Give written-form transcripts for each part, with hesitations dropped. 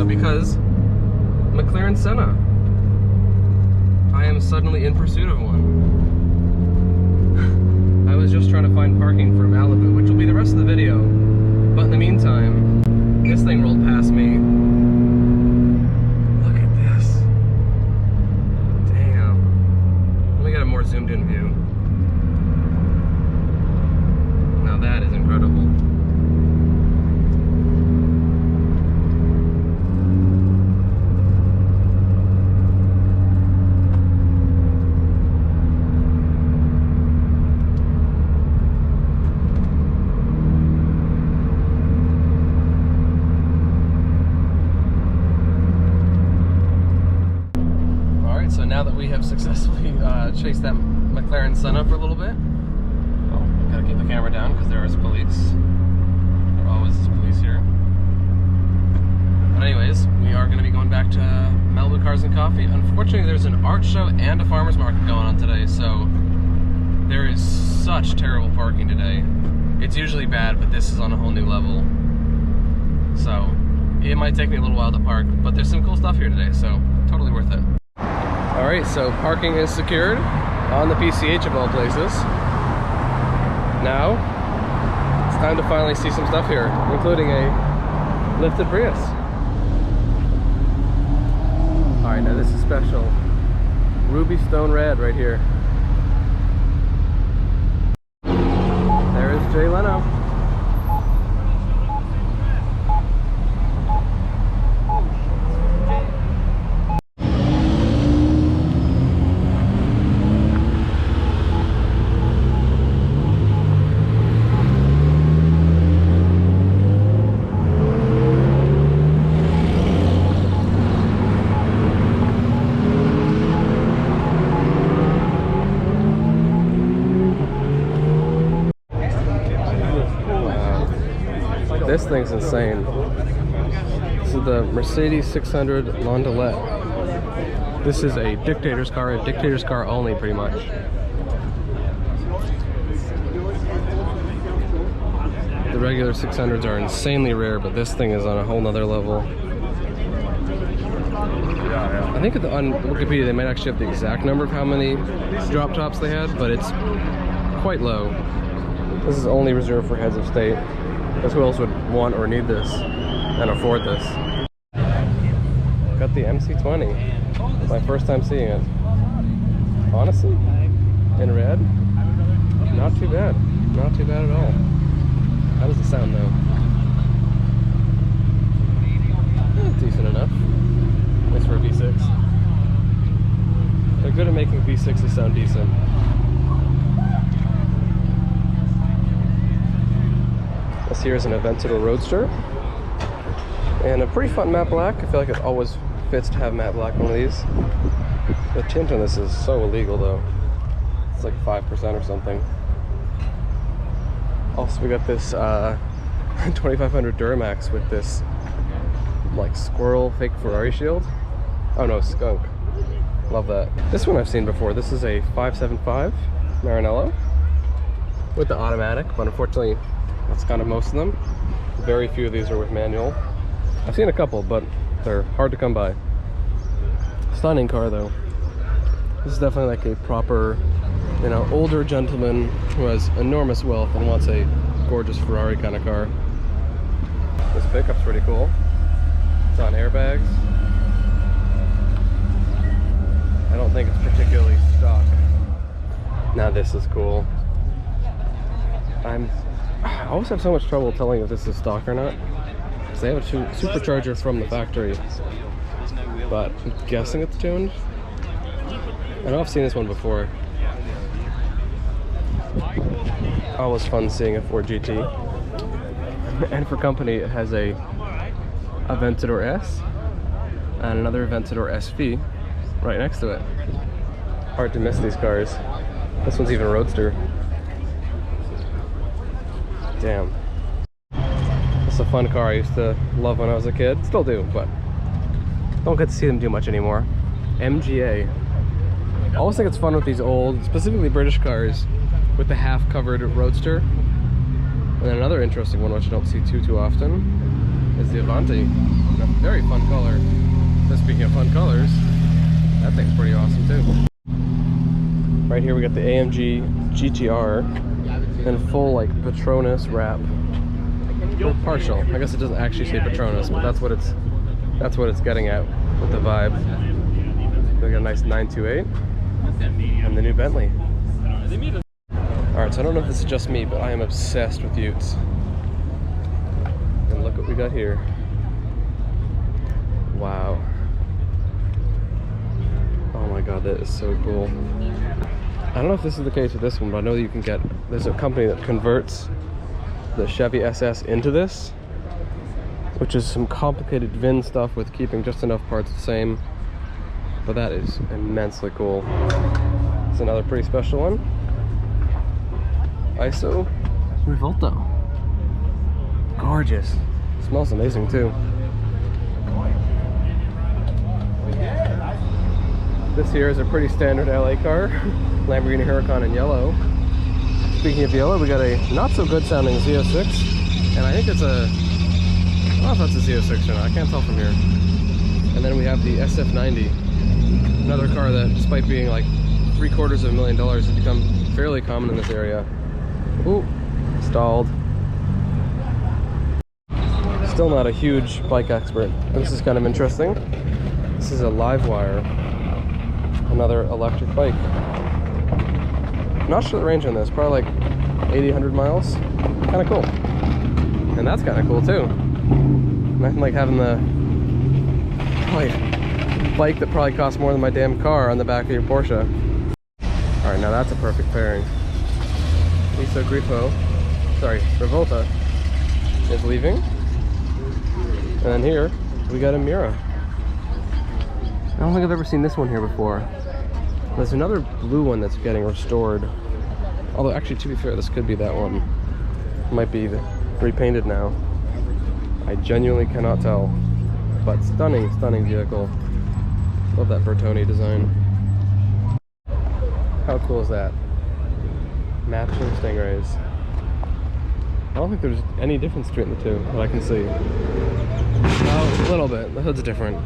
video because McLaren Senna. I am suddenly in pursuit of one. I was just trying to find parking for Maloo, which will be the rest of the video. But in the meantime, this thing rolled past me. Look at this. Damn. Let me get a more zoomed in view. Now that is incredible. So now that we have successfully chased that McLaren Senna for a little bit, oh, gotta keep the camera down because there is police. There always is police here. But anyways, we are going to be going back to Malibu Cars and Coffee. Unfortunately, there's an art show and a farmer's market going on today, so there is such terrible parking today. It's usually bad, but this is on a whole new level. So it might take me a little while to park, but there's some cool stuff here today, so totally worth it. Alright, so parking is secured on the PCH of all places. Now, it's time to finally see some stuff here, including a lifted Prius. Alright, now this is special. Ruby Stone Red right here. There is Jay Leno. This thing's insane. This is the Mercedes 600 Landaulet. This is a dictator's car only, pretty much. The regular 600s are insanely rare, but this thing is on a whole nother level. I think on Wikipedia they might actually have the exact number of how many drop tops they had, but it's quite low. This is only reserved for heads of state. Because who else would want or need this and afford this? Got the MC20. It's my first time seeing it. Honestly, in red, not too bad. Not too bad at all. How does it sound though? Decent enough. At least for a V6. They're good at making V6s sound decent. This here is an Aventador Roadster, and a pretty fun matte black. I feel like it always fits to have matte black on one of these. The tint on this is so illegal though. It's like 5% or something. Also, we got this 2500 Duramax with this like squirrel fake Ferrari shield. Oh no, skunk. Love that. This one I've seen before. This is a 575 Maranello with the automatic, but unfortunately that's kind of most of them. Very few of these are with manual. I've seen a couple, but they're hard to come by. Stunning car though. This is definitely like a proper, you know, older gentleman who has enormous wealth and wants a gorgeous Ferrari kind of car. This pickup's pretty cool. It's on airbags. I don't think it's particularly stock. Now this is cool. I always have so much trouble telling if this is stock or not. Because they have a supercharger from the factory. But I'm guessing it's tuned. I know I've seen this one before. Always fun seeing a Ford GT. And for company, it has a Aventador S and another Aventador SV right next to it. Hard to miss these cars. This one's even a roadster. Damn. It's a fun car I used to love when I was a kid. Still do, but don't get to see them do much anymore. MGA. I always think it's fun with these old, specifically British cars, with the half-covered roadster. And then another interesting one, which I don't see too often, is the Avanti. A very fun color. So speaking of fun colors, that thing's pretty awesome too. Right here we got the AMG GTR in full like Petronas wrap. Or partial. I guess it doesn't actually say Petronas, but that's what it's getting at with the vibe. We got a nice 928 and the new Bentley. Alright, so I don't know if this is just me, but I am obsessed with Utes. And look what we got here. Wow. Oh my god, that is so cool. I don't know if this is the case with this one, but I know that you can get, there's a company that converts the Chevy SS into this, which is some complicated VIN stuff with keeping just enough parts the same. But that is immensely cool. It's another pretty special one. ISO Revolto. Gorgeous. Smells amazing too. This here is a pretty standard LA car. Lamborghini Huracan in yellow. Speaking of yellow, we got a not so good sounding Z06. And I think it's a, I don't know if that's a Z06 or not, I can't tell from here. And then we have the SF90. Another car that, despite being like $750,000, has become fairly common in this area. Ooh, stalled. Still not a huge bike expert. This is kind of interesting. This is a Livewire, another electric bike. Not sure the range on this, probably like 80, 100 miles. Kind of cool. And that's kind of cool too. Nothing like having the bike that probably costs more than my damn car on the back of your Porsche. Alright, now that's a perfect pairing. Revolta is leaving. And then here, we got a Miura. I don't think I've ever seen this one here before. There's another blue one that's getting restored. Although actually, to be fair, this could be that one. Might be repainted now. I genuinely cannot tell. But stunning, stunning vehicle. Love that Bertoni design. How cool is that? Matching Stingrays. I don't think there's any difference between the two that I can see. Oh, a little bit. The hood's different.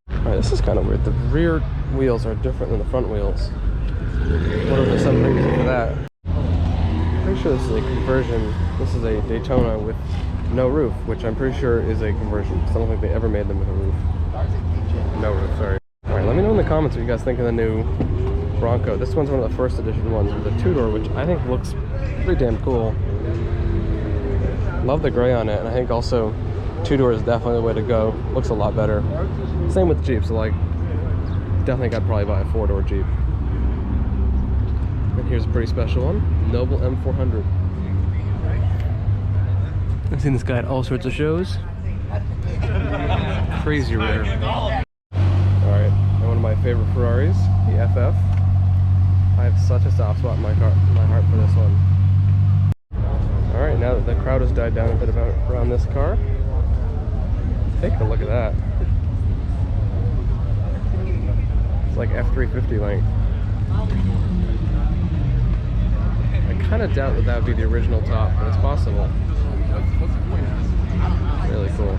Alright, this is kind of weird. The rear wheels are different than the front wheels. What if there's some reason for that? Pretty sure this is a conversion. This is a Daytona with no roof, which I'm pretty sure is a conversion, because I don't think they ever made them with a roof. No roof, sorry. Alright, let me know in the comments what you guys think of the new Bronco. This one's one of the first edition ones with a two-door, which I think looks pretty damn cool. Love the gray on it, and I think also two-door is definitely the way to go. Looks a lot better. Same with Jeep, so like, definitely think I'd probably buy a four-door Jeep. And here's a pretty special one, Noble M400. I've seen this guy at all sorts of shows. Crazy rare. Alright, and one of my favorite Ferraris, the FF. I have such a soft spot in my heart for this one. Alright, now that the crowd has died down a bit around this car, take a look at that. It's like F350 length. I kind of doubt that that would be the original top, but it's possible. Really cool.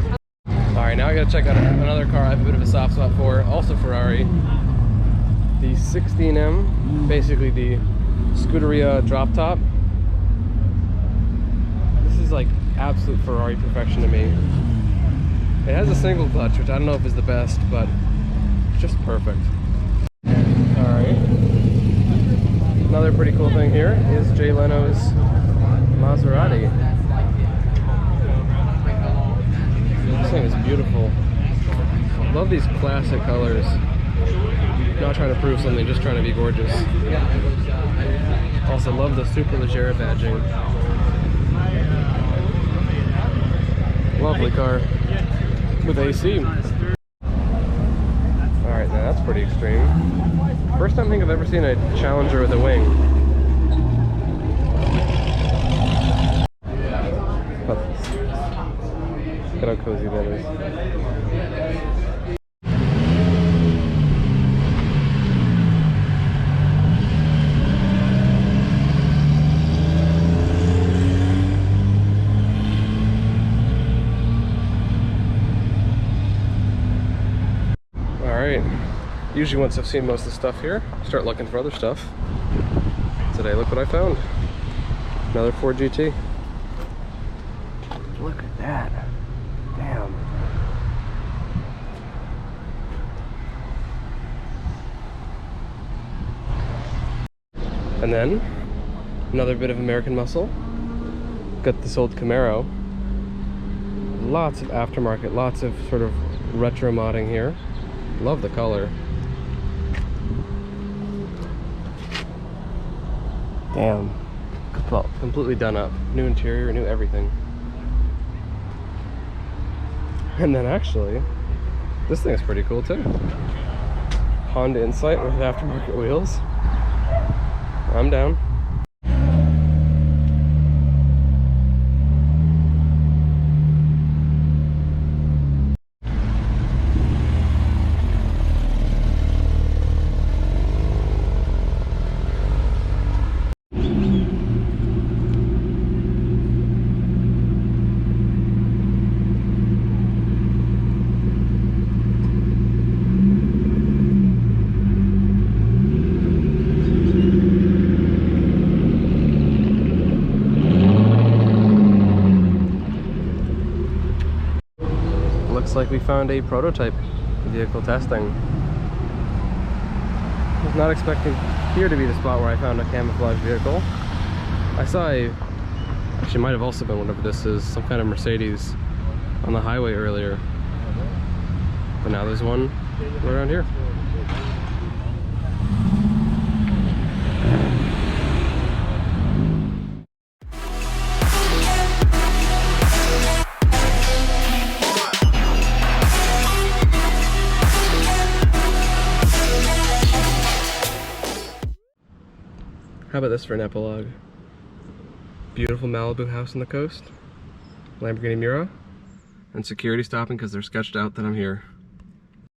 Alright, now I gotta check out another car I have a bit of a soft spot for, also Ferrari. The 16M, basically the Scuderia drop top. This is like absolute Ferrari perfection to me. It has a single clutch, which I don't know if is the best, but it's just perfect. Alright. Another pretty cool thing here is Jay Leno's Maserati. This thing is beautiful. Love these classic colors. Not trying to prove something, just trying to be gorgeous. Also love the Superleggera badging. Lovely car with AC. Alright, now that's pretty extreme. First time I think I've ever seen a Challenger with a wing. Look how cozy that is. Usually once I've seen most of the stuff here, start looking for other stuff. Today, look what I found. Another Ford GT. Look at that. Damn. And then, another bit of American muscle. Got this old Camaro. Lots of aftermarket, lots of sort of retro modding here. Love the color. Damn. Well, completely done up. New interior, new everything. And then actually, this thing is pretty cool too. Honda Insight with aftermarket wheels. I'm down. Looks like we found a prototype vehicle testing. I was not expecting here to be the spot where I found a camouflage vehicle. I saw actually might have also been whatever this is, some kind of Mercedes on the highway earlier. But now there's one around here. How about this for an epilogue? Beautiful Malibu house on the coast, Lamborghini Miura, and security stopping because they're sketched out that I'm here.